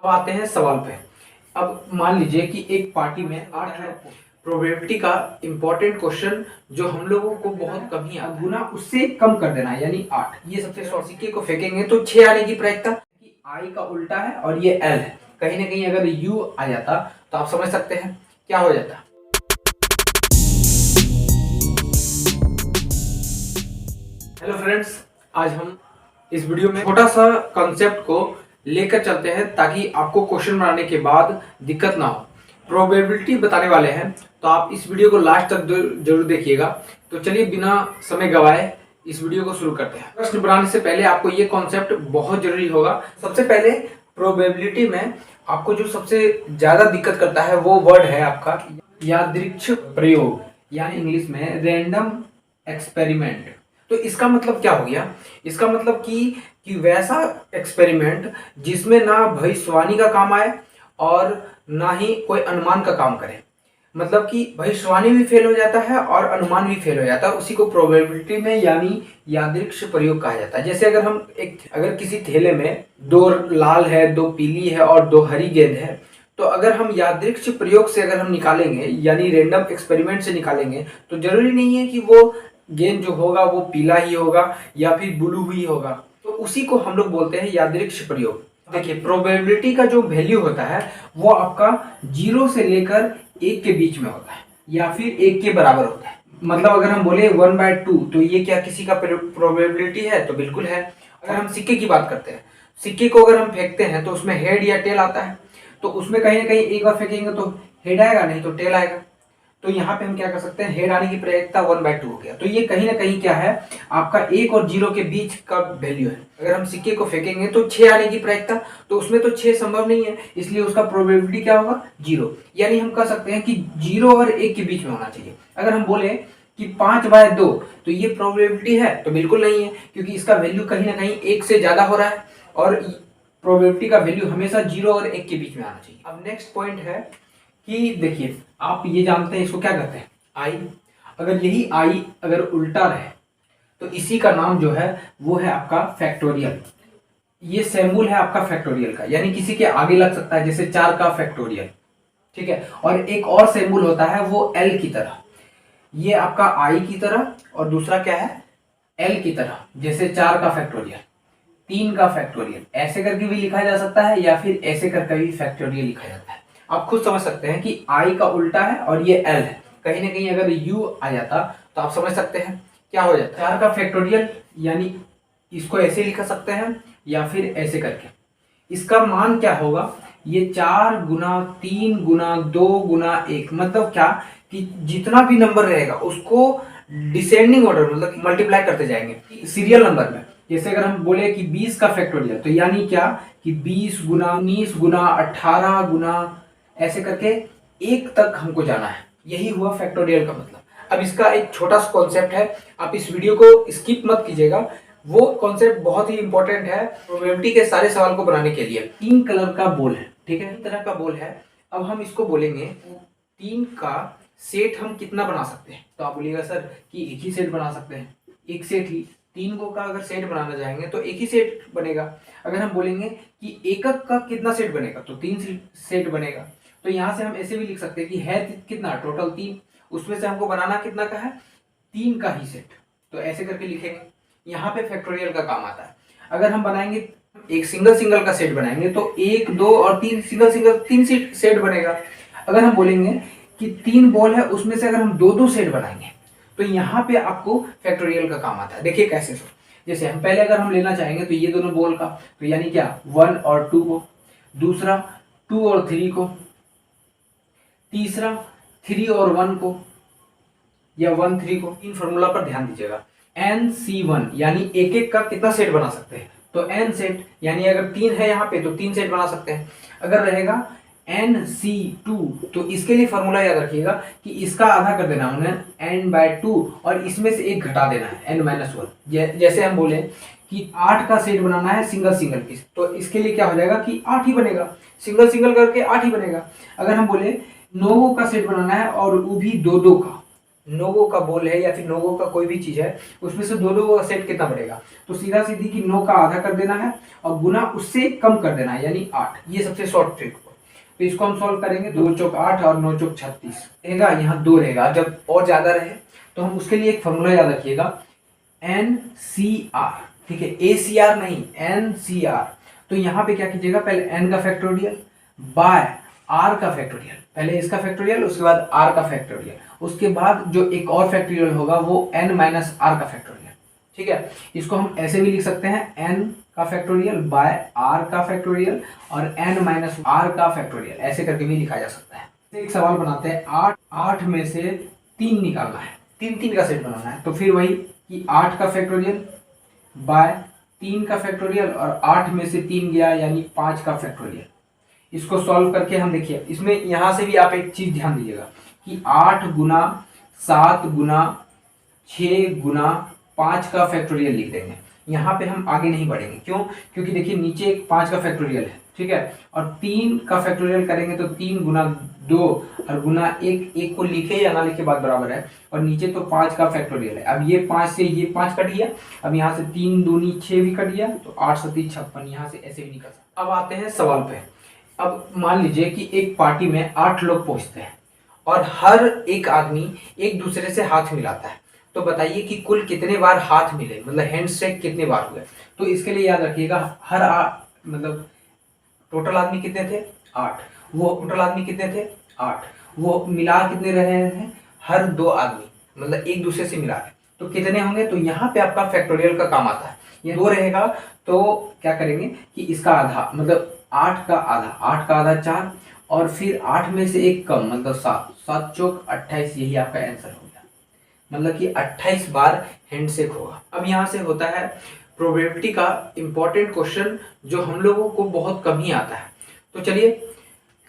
अब आते हैं सवाल पे। अब मान लीजिए कि एक पार्टी में 8 है, प्रोबेबिलिटी का इंपॉर्टेंट क्वेश्चन जो हम लोगों को बहुत कम ही आता है, गुना उससे कम कर देना है यानी 8। ये सबसे शॉर्ट। सिक्के को फेंकेंगे तो 6 आने की प्रायिकता कि आई का उल्टा है और ये एल है। कहीं ना कहीं अगर यू आ जाता तो आप समझ सकते हैं क्या हो जाता। हेलो फ्रेंड्स, आज हम इस वीडियो में छोटा सा कॉन्सेप्ट को लेकर चलते हैं ताकि आपको क्वेश्चन बनाने के बाद दिक्कत ना हो। प्रोबेबिलिटी बताने वाले हैं तो आप इस वीडियो को लास्ट तक जरूर देखिएगा। तो चलिए बिना समय गवाए इस वीडियो को शुरू करते हैं। प्रश्न बनाने से पहले आपको ये कॉन्सेप्ट बहुत जरूरी होगा। सबसे पहले प्रोबेबिलिटी में आपको जो सबसे ज्यादा दिक्कत करता है वो वर्ड है आपका यादृच्छिक प्रयोग, यानी इंग्लिश में रैंडम एक्सपेरिमेंट। तो इसका मतलब क्या हो गया? इसका मतलब कि वैसा एक्सपेरिमेंट जिसमें ना भविष्यवाणी का काम आए और ना ही कोई अनुमान का काम करे। मतलब कि भविष्यवाणी भी फेल हो जाता है और अनुमान भी फेल हो जाता है, उसी को प्रोबेबिलिटी में यानी यादृच्छिक प्रयोग कहा जाता है। जैसे अगर किसी थैले में 2 लाल है, 2 पीली है और 2 हरी गेंद है, तो अगर हम यादृच्छिक प्रयोग से अगर हम निकालेंगे यानी रैंडम एक्सपेरिमेंट से निकालेंगे तो जरूरी नहीं है कि वो गेंद जो होगा वो पीला ही होगा या फिर ब्लू ही होगा। तो उसी को हम लोग बोलते हैं यादृच्छिक प्रयोग। देखिए, प्रोबेबिलिटी का जो वैल्यू होता है वो आपका 0 से लेकर 1 के बीच में होता है या फिर 1 के बराबर होता है। मतलब अगर हम बोले 1/2 तो ये क्या किसी का प्रोबेबिलिटी है? तो बिल्कुल है। अगर हम सिक्के की बात करते हैं, सिक्के को अगर हम फेंकते हैं तो उसमें हेड या टेल आता है, तो उसमें कहीं ना कहीं एक बार फेंकेंगे तो हेड आएगा, नहीं तो टेल आएगा। तो यहाँ पे हम क्या कर सकते हैं, हेड आने की प्रायिकता 1/2 हो गया। तो ये कहीं ना कहीं क्या है, आपका 1 और 0 के बीच का वैल्यू है। अगर हम सिक्के को फेंकेंगे तो 6 आने की प्रायिकता, तो उसमें तो 6 संभव नहीं है, इसलिए उसका प्रोबेबिलिटी क्या होगा, 0। यानी हम कह सकते हैं कि 0 और 1 के बीच में होना चाहिए। अगर हम बोले कि 5/2 तो ये प्रोबेबिलिटी है? तो बिल्कुल नहीं है, क्योंकि इसका वैल्यू कहीं ना कहीं 1 से ज्यादा हो रहा है और प्रोबेबिलिटी का वैल्यू हमेशा 0 और 1 के बीच में आना चाहिए। अब नेक्स्ट पॉइंट है कि देखिए, आप ये जानते हैं इसको क्या कहते हैं, आई। अगर यही आई अगर उल्टा रहे तो इसी का नाम जो है वो है आपका फैक्टोरियल। ये सिंबल है आपका फैक्टोरियल का, यानी किसी के आगे लग सकता है, जैसे 4 का फैक्टोरियल, ठीक है। और एक और सिंबल होता है वो एल की तरह, ये आपका आई की तरह और दूसरा क्या है, एल की तरह। जैसे 4 का फैक्टोरियल, 3 का फैक्टोरियल, ऐसे करके भी लिखा जा सकता है या फिर ऐसे करके भी फैक्टोरियल लिखा जाता है। आप खुद समझ सकते हैं कि आई का उल्टा है और ये एल है। कहीं ना कहीं अगर यू आ जाता तो आप समझ सकते हैं क्या हो जाता। 4 का फैक्टोरियल यानी इसको ऐसे लिख सकते हैं या फिर ऐसे करके। इसका मान क्या होगा, ये 4 गुना 3 गुना 2 गुना 1, मतलब क्या कि जितना भी नंबर रहेगा उसको डिसेंडिंग ऑर्डर मतलब मल्टीप्लाई करते जाएंगे सीरियल नंबर में। जैसे अगर हम बोले कि 20 का फैक्टोरियल तो यानी क्या कि 20 गुना 19 गुना 18 गुना ऐसे करके 1 तक हमको जाना है। यही हुआ फैक्टोरियल का मतलब। अब इसका एक छोटा सा कॉन्सेप्ट है, आप इस वीडियो को स्किप मत कीजिएगा, वो कॉन्सेप्ट बहुत ही इंपॉर्टेंट है प्रोबेबिलिटी के सारे सवाल को बनाने के लिए। 3 कलर का बॉल है, ठीक है, 3 तरह का बॉल है। अब हम इसको बोलेंगे 3 का सेट हम कितना बना सकते हैं, तो आप बोलिएगा सर कि एक ही सेट बना सकते हैं। एक सेट ही 3 को का अगर सेट बनाना चाहेंगे तो एक ही सेट बनेगा। अगर हम बोलेंगे कि एकक का कितना सेट बनेगा तो 3 सेट बनेगा। तो यहाँ से हम ऐसे भी लिख सकते हैं कि है कितना टोटल 3, उसमें से हमको बनाना कितना का है, 3 का ही सेट। तो ऐसे करके लिखेंगे। यहाँ पे फैक्टोरियल का काम आता है। अगर हम बनाएंगे एक सिंगल का सेट बनाएंगे तो 1 2 और 3 सिंगल 3 सेट बनेगा। अगर हम बोलेंगे कि 3 बॉल है उसमें से अगर हम 2 सेट बनाएंगे तो यहाँ पे आपको फैक्टोरियल का काम आता है। देखिए कैसे, जैसे हम पहले अगर हम लेना चाहेंगे तो ये दोनों बॉल का, तो यानी क्या 1 और 2 को, दूसरा 2 और 3 को, तीसरा 3 और 1 को या 1 3 को। इन फॉर्मूला पर ध्यान दीजिएगा। NC1 यानी एक एक का कितना सेट बना सकते हैं, तो n सेट, यानी अगर 3 है यहाँ पे तो 3 सेट बना सकते हैं। अगर रहेगा NC2 तो इसके लिए फॉर्मूला याद रखिएगा कि इसका आधा कर देना उन्हें n/2 और इसमें से 1 घटा देना है n-1। जैसे हम बोले कि 8 का सेट बनाना है सिंगल पीस, तो इसके लिए क्या हो जाएगा कि 8 ही बनेगा, सिंगल करके 8 ही बनेगा। अगर हम बोले 9 का सेट बनाना है और वो भी 2 का, नोगो का बॉल है या फिर नोगो का कोई भी चीज है, उसमें से दो दो का सेट कितना बढ़ेगा, तो सीधा सीधी की 9 का आधा कर देना है और गुना उससे कम कर देना है यानी 8। ये सबसे शॉर्ट ट्रिक हो। तो इसको हम सॉल्व करेंगे, 2 चौक 8 और 9 चौक 36 रहेगा, यहाँ 2 रहेगा। जब और ज्यादा रहे तो हम उसके लिए एक फॉर्मूला याद रखिएगा, NCR, ठीक है, ACR नहीं, NCR। तो यहाँ पे क्या कीजिएगा, पहले n का फैक्टोरियल बाय r का फैक्टोरियल, पहले इसका फैक्टोरियल उसके बाद r का फैक्टोरियल, उसके बाद जो एक और फैक्टोरियल होगा वो n माइनस r का फैक्टोरियल, ठीक है। इसको हम ऐसे भी लिख सकते हैं, n का फैक्टोरियल बाय r का फैक्टोरियल और n माइनस r का फैक्टोरियल, ऐसे करके भी लिखा जा सकता है। एक सवाल बनाते हैं, 8 में से 3 निकालना है, 3 का सेट बनाना है, तो फिर वही कि 8 का फैक्टोरियल बाय 3 का फैक्टोरियल और 8 में से 3 गया यानी 5 का फैक्टोरियल। इसको सॉल्व करके हम देखिए, इसमें यहां से भी आप एक चीज ध्यान दीजिएगा कि 8 गुना 7 गुना 6 गुना 5 का फैक्टोरियल लिख देंगे। यहाँ पे हम आगे नहीं बढ़ेंगे, क्यों? क्योंकि देखिए नीचे एक 5 का फैक्टोरियल है, ठीक है, और 3 का फैक्टोरियल करेंगे तो 3 गुना 2 और गुना 1 को लिखे या ना लिखे बात बराबर है, और नीचे तो 5 का फैक्टोरियल है। अब ये 5 से ये 5 कट गया, अब यहाँ से 3 दूनी 6 भी कट गया, तो 8 7 56, यहाँ से ऐसे भी निकल सकता। अब आते हैं सवाल पे। अब मान लीजिए कि एक पार्टी में 8 लोग पहुंचते हैं और हर एक आदमी एक दूसरे से हाथ मिलाता है, तो बताइए कि कुल कितने बार हाथ मिले, मतलब हैंडशेक कितने बार हुए। तो इसके लिए याद रखिएगा, मतलब टोटल आदमी कितने थे, 8, वो टोटल आदमी कितने थे, 8, वो मिला कितने रहे हैं, हर 2 आदमी, मतलब एक दूसरे से मिला रहे, तो कितने होंगे। तो यहाँ पे आपका फैक्टोरियल का काम आता है, ये 2 रहेगा तो क्या करेंगे कि इसका आधा, मतलब 8 का आधा 4, और फिर 8 में से 1 कम, मतलब 7 चौक 28, यही आपका आंसर हो गया, मतलब कि 28 बार हैंडशेक होगा। अब यहाँ से होता है प्रोबेबिलिटी का इंपॉर्टेंट क्वेश्चन जो हम लोगों को बहुत कम ही आता है। तो चलिए,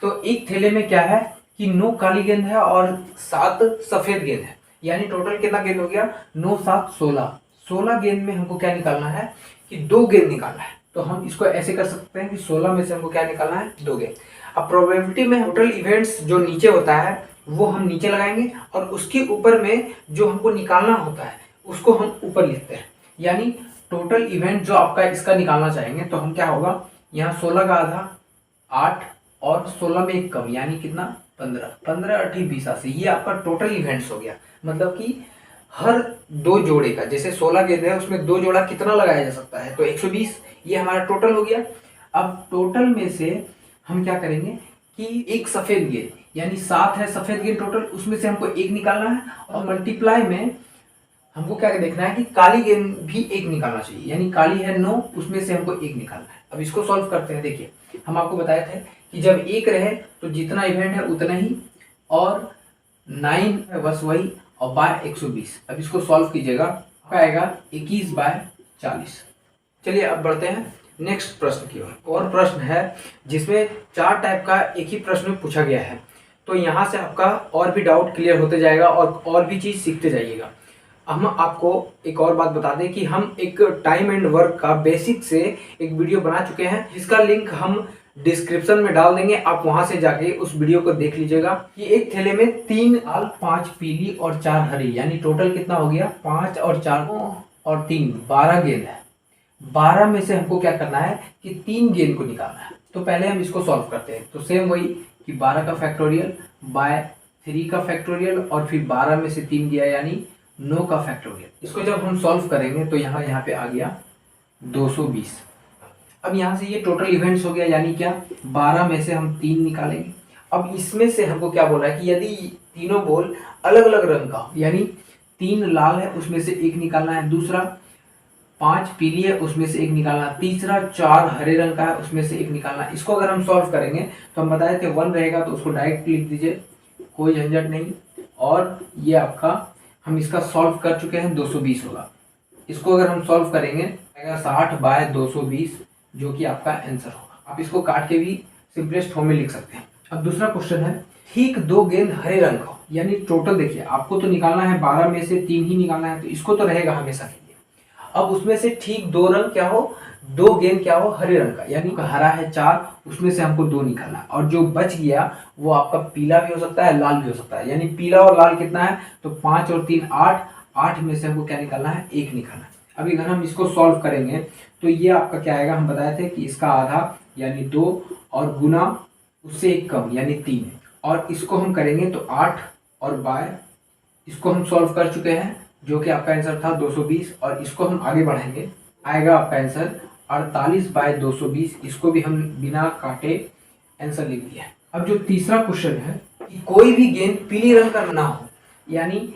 तो एक थैले में क्या है कि 9 काली गेंद है और 7 सफेद गेंद है, यानी टोटल कितना गेंद हो गया, 9 7 16। 16 गेंद में हमको क्या निकालना है कि 2 गेंद निकालना है। तो हम इसको ऐसे कर सकते हैं कि 16 में से हमको क्या निकालना है, 2 गेंद। अब प्रोबेबिलिटी में टोटल इवेंट्स जो नीचे होता है वो हम नीचे लगाएंगे, और उसके ऊपर में जो हमको निकालना होता है उसको हम ऊपर लिखते हैं, यानी टोटल इवेंट जो आपका इसका निकालना चाहेंगे तो हम क्या होगा, यहाँ 16 का आधा 8 और 16 में 1 कम, यानी कितना 15, 15 8 20 80, ये आपका टोटल इवेंट्स हो गया। मतलब कि हर 2 जोड़े का, जैसे 16 गेंद है उसमें 2 जोड़ा कितना लगाया जा सकता है, तो 120, ये हमारा टोटल हो गया। अब टोटल में से हम क्या करेंगे कि एक सफेद गेंद, यानी 7 है सफेद गेंद टोटल, उसमें से हमको 1 निकालना है, और मल्टीप्लाई में हमको क्या देखना है कि काली गेंद भी 1 निकालना चाहिए, यानी काली है 9, उसमें से हमको 1 निकालना है। अब इसको सॉल्व करते हैं। देखिए, हम आपको बताए थे कि जब 1 रहे तो जितना इवेंट है उतना ही, और 9 है बस वही, और बाय 120। अब इसको सॉल्व कीजिएगा, आएगा 21 बाय 40। चलिए अब बढ़ते हैं नेक्स्ट प्रश्न की ओर। और प्रश्न है जिसमें 4 टाइप का एक ही प्रश्न में पूछा गया है, तो यहाँ से आपका और भी डाउट क्लियर होते जाएगा और भी चीज़ सीखते जाइएगा। हम आपको एक और बात बता दें कि हम एक टाइम एंड वर्क का बेसिक से एक वीडियो बना चुके हैं, जिसका लिंक हम डिस्क्रिप्शन में डाल देंगे, आप वहां से जाके उस वीडियो को देख लीजिएगा। कि एक थैले में 3 लाल 5 पीली और 4 हरी, यानी टोटल कितना हो गया, 5 और 4 और 3 12 गेंद है। 12 में से हमको क्या करना है कि 3 गेंद को निकालना है। तो पहले हम इसको सॉल्व करते हैं। तो सेम वही कि 12 का फैक्टोरियल बाय 3 का फैक्टोरियल, और फिर 12 में से 3 गया यानी 9 का फैक्टोरियल। इसको जब हम सॉल्व करेंगे तो यहाँ पे आ गया 220। अब यहाँ से ये टोटल इवेंट्स हो गया, यानी क्या 12 में से हम 3 निकालेंगे। अब इसमें से हमको क्या बोला है कि यदि तीनों बॉल अलग अलग रंग का, यानी 3 लाल है उसमें से 1 निकालना है, दूसरा 5 पीली है उसमें से 1 निकालना, तीसरा 4 हरे रंग का है उसमें से 1 निकालना। इसको अगर हम सॉल्व करेंगे तो हम बताए थे 1 रहेगा तो उसको डायरेक्ट लिख दीजिए, कोई झंझट नहीं। और ये आपका हम इसका सॉल्व कर चुके हैं, 220 होगा। इसको अगर हम सॉल्व करेंगे आएगा 60 बाय 220, जो कि आपका आंसर होगा। आप इसको काट के भी सिंपलेस्ट फॉर्म में लिख सकते हैं। अब दूसरा क्वेश्चन है, ठीक 2 गेंद हरे रंग का, यानी टोटल देखिए आपको तो निकालना है 12 में से 3 ही निकालना है, तो इसको तो रहेगा हमेशा के लिए। अब उसमें से ठीक 2 रंग क्या हो, दो गेंद क्या हो, हरे रंग का, यानी हरा है 4, उसमें से हमको 2 निकालना है, और जो बच गया वो आपका पीला भी हो सकता है, लाल भी हो सकता है। यानी पीला और लाल कितना है, तो 5 और 3 8, 8 में से हमको क्या निकालना है, 1 निकालना है। अभी अगर हम इसको सॉल्व करेंगे तो ये आपका क्या आएगा, हम बताए थे कि इसका आधा यानी 2 और गुना उससे 1 कम यानी 3, और इसको हम करेंगे तो 8 और बाय, इसको हम सॉल्व कर चुके हैं जो कि आपका आंसर था 220, और इसको हम आगे बढ़ाएंगे, आएगा आपका आंसर 48/220। इसको भी हम बिना काटे आंसर लिख दिया। अब जो तीसरा क्वेश्चन है कि कोई भी गेंद पीली रंग का ना हो, यानी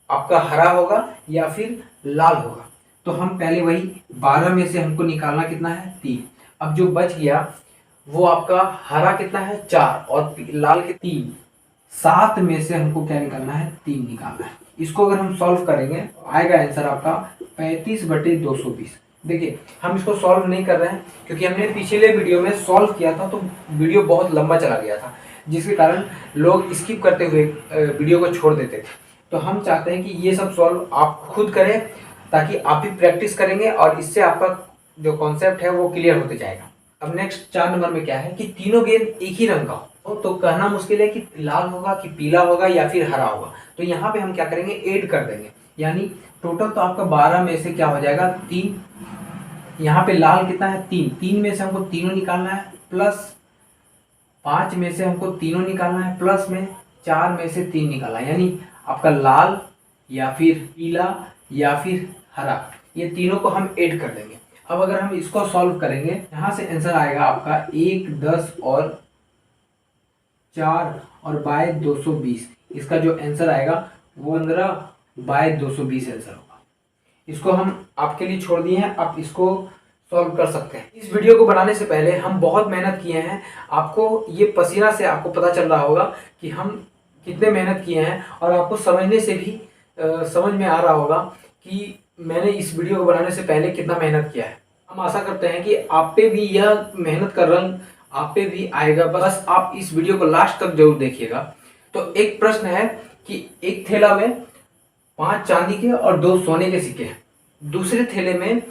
आपका हरा होगा या फिर लाल होगा, तो हम पहले वही 12 में से हमको निकालना कितना है, 3। अब जो बच गया वो आपका हरा कितना है, 4, और लाल के 3, 7 में से हमको क्या निकालना है, 3 निकालना है। इसको अगर हम सॉल्व करेंगे आएगा आंसर आपका 35/220। देखिए हम इसको सॉल्व नहीं कर रहे हैं क्योंकि हमने पिछले वीडियो में सॉल्व किया था तो वीडियो बहुत लंबा चला गया था, जिसके कारण लोग स्किप करते हुए वीडियो को छोड़ देते थे। तो हम चाहते हैं कि ये सब सॉल्व आप खुद करें ताकि आप भी प्रैक्टिस करेंगे और इससे आपका जो कॉन्सेप्ट है वो क्लियर होते जाएगा। अब नेक्स्ट 4 नंबर में क्या है कि तीनों गेंद एक ही रंग का हो, तो कहना मुश्किल है कि लाल होगा कि पीला होगा या फिर हरा होगा। तो यहाँ पे हम क्या करेंगे, ऐड कर देंगे, यानी टोटल तो आपका 12 में से क्या हो जाएगा, 3। यहाँ पे लाल कितना है, 3, 3 में से हमको तीनों निकालना है, प्लस 5 में से हमको तीनों निकालना है, प्लस में 4 में से 3 निकालना है, यानी आपका लाल या फिर पीला या फिर हरा, ये तीनों को हम ऐड कर देंगे। अब अगर हम इसको सॉल्व करेंगे, यहाँ से आंसर आएगा आपका 1, 10 और 4 और बाय 220। इसका जो आंसर आएगा वो 15/220 आंसर होगा। इसको हम आपके लिए छोड़ दिए हैं, आप इसको सॉल्व कर सकते हैं। इस वीडियो को बनाने से पहले हम बहुत मेहनत किए हैं, आपको ये पसीना से आपको पता चल रहा होगा कि हम कितने मेहनत किए हैं, और आपको समझने से भी समझ में आ रहा होगा कि मैंने इस वीडियो को बनाने से पहले कितना मेहनत किया है। हम आशा करते हैं कि आप पे भी यह मेहनत का रंग आप पे भी आएगा, बस आप इस वीडियो को लास्ट तक जरूर देखिएगा। तो एक प्रश्न है कि एक थैला में 5 चांदी के और 2 सोने के सिक्के हैं, दूसरे थैले में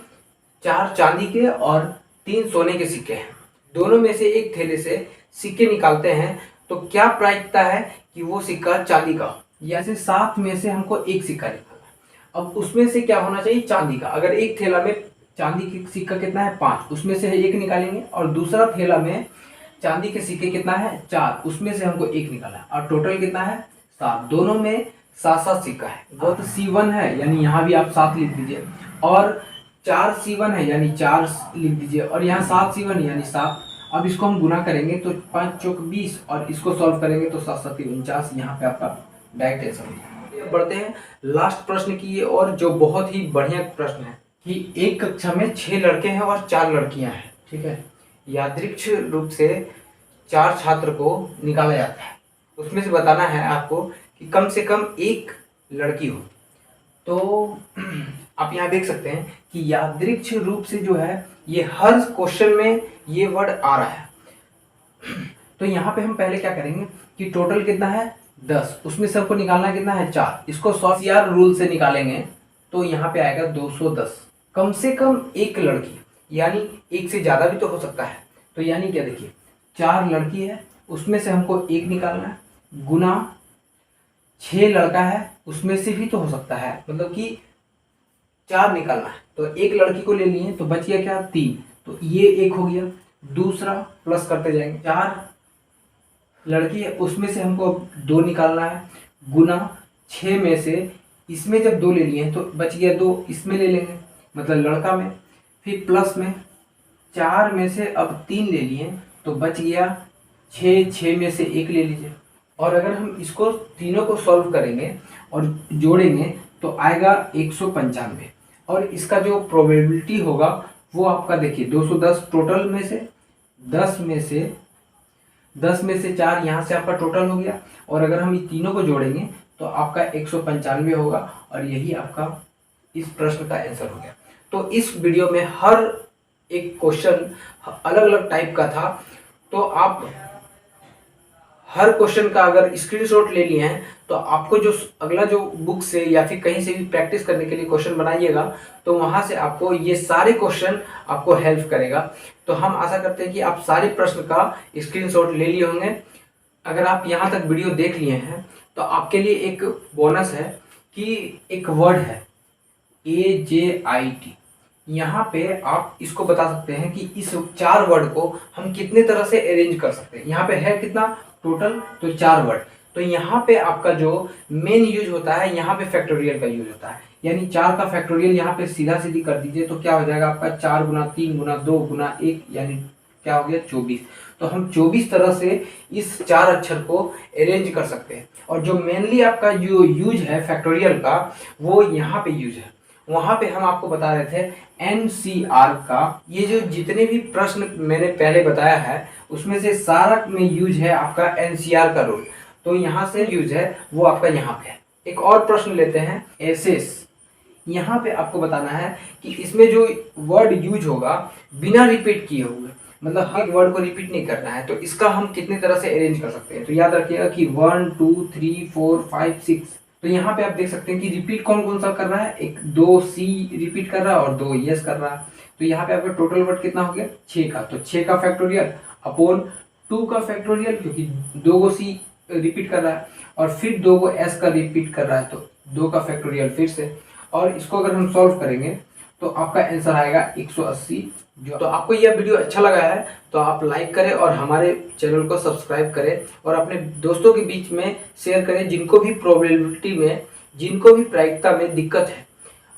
4 चांदी के और 3 सोने के सिक्के हैं। दोनों में से एक थैले से सिक्के निकालते हैं तो क्या प्रायिकता है कि वो सिक्का चांदी का हो। जैसे 7 में से हमको एक सिक्का निकालना है, अब उसमें से क्या होना चाहिए, चांदी का। अगर एक थैला में चांदी के सिक्का कितना है, 5, उसमें से एक निकालेंगे, और दूसरा थैला में चांदी के सिक्के कितना है, 4, उसमें से हमको एक निकालना है, और टोटल कितना है, 7। दोनों में 7-7 सिक्का है, वो तो C1 है, यानी यहाँ भी आप 7 लिख दीजिए, और 4 C1 है यानी 4 लिख दीजिए, और यहाँ 7 C1 यानी 7। अब इसको हम गुना करेंगे तो 5 चौक 20, और इसको सॉल्व करेंगे तो 7 7 49। यहाँ पे आपका डायरेक्ट आंसर हो जाएगा। बढ़ते हैं लास्ट प्रश्न की, और जो बहुत ही बढ़िया प्रश्न है कि एक कक्षा में 6 लड़के हैं और 4 लड़कियां हैं, ठीक है। यादृच्छिक रूप से 4 छात्र को निकाला जाता है, उसमें से बताना है आपको कि कम से कम एक लड़की हो। तो आप यहाँ देख सकते हैं कि यादृच्छिक रूप से जो है ये हर क्वेश्चन में ये वर्ड आ रहा है। तो यहाँ पे हम पहले क्या करेंगे कि टोटल कितना है, 10, उसमें से हमको निकालना कितना है, 4। इसको CR रूल से निकालेंगे तो यहाँ पे आएगा 210। कम से कम एक लड़की, यानी एक से ज़्यादा भी तो हो सकता है। तो यानी क्या, देखिए 4 लड़की है, उसमें से हमको एक निकालना है, गुना 6 लड़का है, उसमें से भी तो हो सकता है, मतलब कि 4 निकालना है। तो एक लड़की को ले लिए तो बच गया क्या, 3, तो ये एक हो गया। दूसरा प्लस करते जाएंगे, 4 लड़की है, उसमें से हमको 2 निकालना है, गुना 6 में से इसमें जब 2 ले लिए हैं तो बच गया 2, इसमें ले लेंगे मतलब लड़का में, फिर प्लस में 4 में से अब 3 ले लिए तो बच गया 6, 6 में से 1 ले लीजिए। और अगर हम इसको तीनों को सॉल्व करेंगे और जोड़ेंगे तो आएगा 195, और इसका जो प्रोबेबिलिटी होगा वो आपका देखिए 210 टोटल में से 10 में से 4 यहाँ से आपका टोटल हो गया, और अगर हम ये तीनों को जोड़ेंगे तो आपका 195 होगा, और यही आपका इस प्रश्न का आंसर हो गया। तो इस वीडियो में हर एक क्वेश्चन अलग अलग टाइप का था, तो आप हर क्वेश्चन का अगर स्क्रीनशॉट ले लिए हैं तो आपको जो अगला जो बुक से या फिर कहीं से भी प्रैक्टिस करने के लिए क्वेश्चन बनाइएगा तो वहाँ से आपको ये सारे क्वेश्चन आपको हेल्प करेगा। तो हम आशा करते हैं कि आप सारे प्रश्न का स्क्रीनशॉट ले लिए होंगे। अगर आप यहाँ तक वीडियो देख लिए हैं तो आपके लिए एक बोनस है कि एक वर्ड है AJIT। यहाँ पे आप इसको बता सकते हैं कि इस 4 वर्ड को हम कितने तरह से अरेंज कर सकते हैं। यहाँ पे है कितना टोटल, तो 4 वर्ड। तो यहाँ पे आपका जो मेन यूज होता है, यहाँ पे फैक्टोरियल का यूज होता है, यानी 4 का फैक्टोरियल यहाँ पे सीधा सीधी कर दीजिए तो क्या हो जाएगा आपका 4 गुना 3 गुना 2 गुना 1 यानी क्या हो गया 24। तो हम 24 तरह से इस 4 अक्षर को अरेंज कर सकते हैं। और जो मेनली आपका जो यूज है फैक्टोरियल का वो यहाँ पे यूज है। वहाँ पे हम आपको बता रहे थे NCR का, ये जो जितने भी प्रश्न मैंने पहले बताया है उसमें से सारा में यूज है आपका NCR का रोल। तो यहाँ से यूज है वो आपका यहाँ पे है। एक और प्रश्न लेते हैं एसेस। यहाँ पे आपको बताना है कि इसमें जो वर्ड यूज होगा बिना रिपीट किए हुए, मतलब हर वर्ड को रिपीट नहीं करना है, तो इसका हम कितने तरह से अरेंज कर सकते हैं। तो याद रखिएगा कि 1 2 3 4 5 6। तो यहाँ पे आप देख सकते हैं कि रिपीट कौन कौन सा कर रहा है, एक 2 C रिपीट कर रहा है और 2 यस कर रहा है। तो यहाँ पे आपका टोटल वर्ड कितना हो गया 6 का। तो 6 का फैक्टोरियल अपॉन 2 का फैक्टोरियल, क्योंकि 2 को C रिपीट कर रहा है और फिर 2 को S का रिपीट कर रहा है तो 2 का फैक्टोरियल फिर से। और इसको अगर हम सॉल्व करेंगे तो आपका आंसर आएगा 180। जो तो आपको यह वीडियो अच्छा लगा है तो आप लाइक करें और हमारे चैनल को सब्सक्राइब करें और अपने दोस्तों के बीच में शेयर करें जिनको भी प्रोबेबिलिटी में, जिनको भी प्रायिकता में दिक्कत है।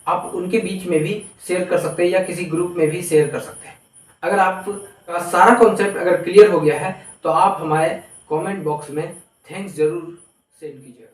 आप उनके बीच में भी शेयर कर सकते हैं या किसी ग्रुप में भी शेयर कर सकते हैं। अगर आपका सारा कॉन्सेप्ट अगर क्लियर हो गया है तो आप हमारे कमेंट बॉक्स में थैंक्स जरूर सेंड कीजिएगा।